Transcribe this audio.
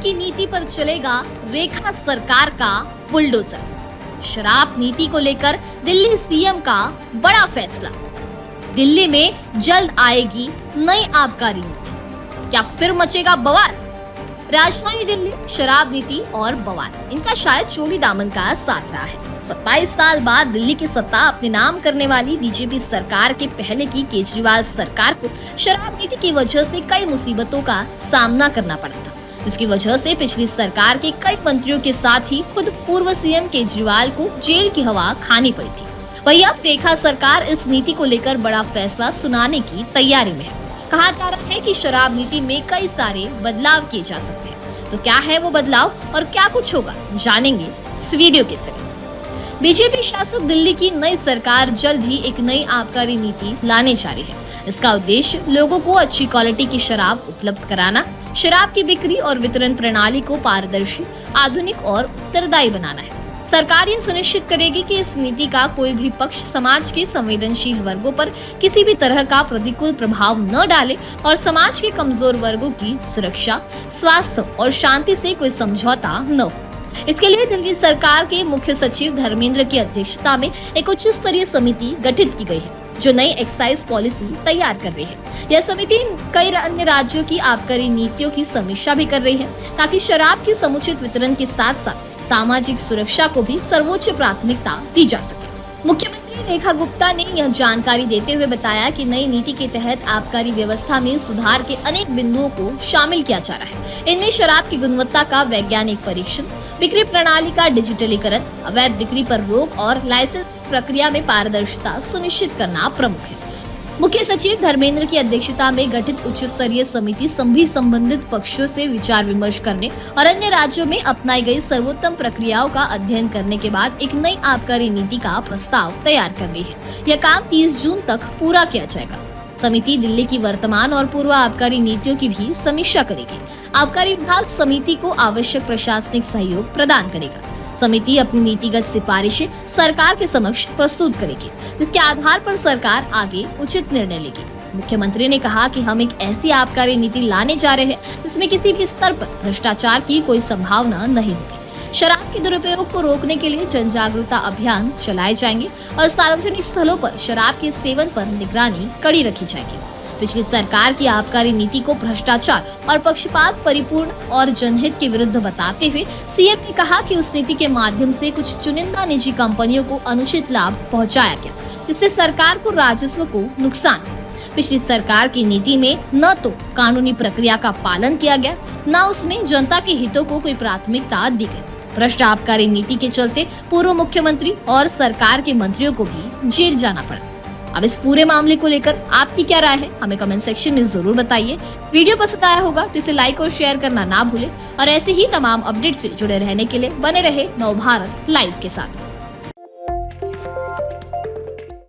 की नीति पर चलेगा रेखा सरकार का बुलडोजर। शराब नीति को लेकर दिल्ली सीएम का बड़ा फैसला। दिल्ली में जल्द आएगी नई आबकारी नीति, क्या फिर मचेगा बवाल? राजधानी दिल्ली, शराब नीति और बवाल, इनका शायद चोली दामन का साथ रहा है। 27 साल बाद दिल्ली की सत्ता अपने नाम करने वाली बीजेपी सरकार के पहले की केजरीवाल सरकार को शराब नीति की वजह से कई मुसीबतों का सामना करना पड़ा था, जिसकी वजह से पिछली सरकार के कई मंत्रियों के साथ ही खुद पूर्व सीएम केजरीवाल को जेल की हवा खानी पड़ी थी। वहीं अब रेखा सरकार इस नीति को लेकर बड़ा फैसला सुनाने की तैयारी में है। कहा जा रहा है कि शराब नीति में कई सारे बदलाव किए जा सकते हैं। तो क्या है वो बदलाव और क्या कुछ होगा, जानेंगे इस वीडियो के जरिए। बीजेपी शासित दिल्ली की नई सरकार जल्द ही एक नई आबकारी नीति लाने जा रही है। इसका उद्देश्य लोगों को अच्छी क्वालिटी की शराब उपलब्ध कराना, शराब की बिक्री और वितरण प्रणाली को पारदर्शी, आधुनिक और उत्तरदायी बनाना है। सरकार ये सुनिश्चित करेगी कि इस नीति का कोई भी पक्ष समाज के संवेदनशील वर्गों पर किसी भी तरह का प्रतिकूल प्रभाव न डाले और समाज के कमजोर वर्गों की सुरक्षा, स्वास्थ्य और शांति से कोई समझौता न हो। इसके लिए दिल्ली सरकार के मुख्य सचिव धर्मेंद्र की अध्यक्षता में एक उच्च स्तरीय समिति गठित की गई है, जो नई एक्साइज पॉलिसी तैयार कर रही है। यह समिति कई अन्य राज्यों की आबकारी नीतियों की समीक्षा भी कर रही है, ताकि शराब की समुचित वितरण के साथ साथ सामाजिक सुरक्षा को भी सर्वोच्च प्राथमिकता दी जा सके। मुख्यमंत्री रेखा गुप्ता ने यह जानकारी देते हुए बताया कि नई नीति के तहत आबकारी व्यवस्था में सुधार के अनेक बिंदुओं को शामिल किया जा रहा है। इनमें शराब की गुणवत्ता का वैज्ञानिक परीक्षण, बिक्री प्रणाली का डिजिटलीकरण, अवैध बिक्री पर रोक और लाइसेंसिंग प्रक्रिया में पारदर्शिता सुनिश्चित करना प्रमुख है। मुख्य सचिव धर्मेंद्र की अध्यक्षता में गठित उच्च स्तरीय समिति सभी संबंधित पक्षों से विचार विमर्श करने और अन्य राज्यों में अपनाई गई सर्वोत्तम प्रक्रियाओं का अध्ययन करने के बाद एक नई आबकारी नीति का प्रस्ताव तैयार कर रही है। यह काम 30 जून तक पूरा किया जाएगा। समिति दिल्ली की वर्तमान और पूर्व आबकारी नीतियों की भी समीक्षा करेगी। आबकारी विभाग समिति को आवश्यक प्रशासनिक सहयोग प्रदान करेगा। समिति अपनी नीतिगत सिफारिशें सरकार के समक्ष प्रस्तुत करेगी, जिसके आधार पर सरकार आगे उचित निर्णय लेगी। मुख्यमंत्री ने कहा कि हम एक ऐसी आबकारी नीति लाने जा रहे हैं जिसमें किसी भी स्तर पर भ्रष्टाचार की कोई संभावना नहीं होगी। शराब के दुरुपयोग को रोकने के लिए जन जागरूकता अभियान चलाए जाएंगे और सार्वजनिक स्थलों पर शराब के सेवन पर निगरानी कड़ी रखी जाएगी। पिछली सरकार की आबकारी नीति को भ्रष्टाचार और पक्षपात परिपूर्ण और जनहित के विरुद्ध बताते हुए सीएम ने कहा कि उस नीति के माध्यम से कुछ चुनिंदा निजी कंपनियों को अनुचित लाभ पहुंचाया गया, जिससे सरकार को राजस्व को नुकसान हुआ। पिछली सरकार की नीति में न तो कानूनी प्रक्रिया का पालन किया गया, न उसमें जनता के हितों को कोई प्राथमिकता दी गई। भ्रष्ट आबकारी नीति के चलते पूर्व मुख्यमंत्री और सरकार के मंत्रियों को भी जेल जाना पड़ा। अब इस पूरे मामले को लेकर आपकी क्या राय है, हमें कमेंट सेक्शन में जरूर बताइए। वीडियो पसंद आया होगा तो इसे लाइक और शेयर करना ना भूलें और ऐसे ही तमाम अपडेट से जुड़े रहने के लिए बने रहे नव भारत लाइव के साथ।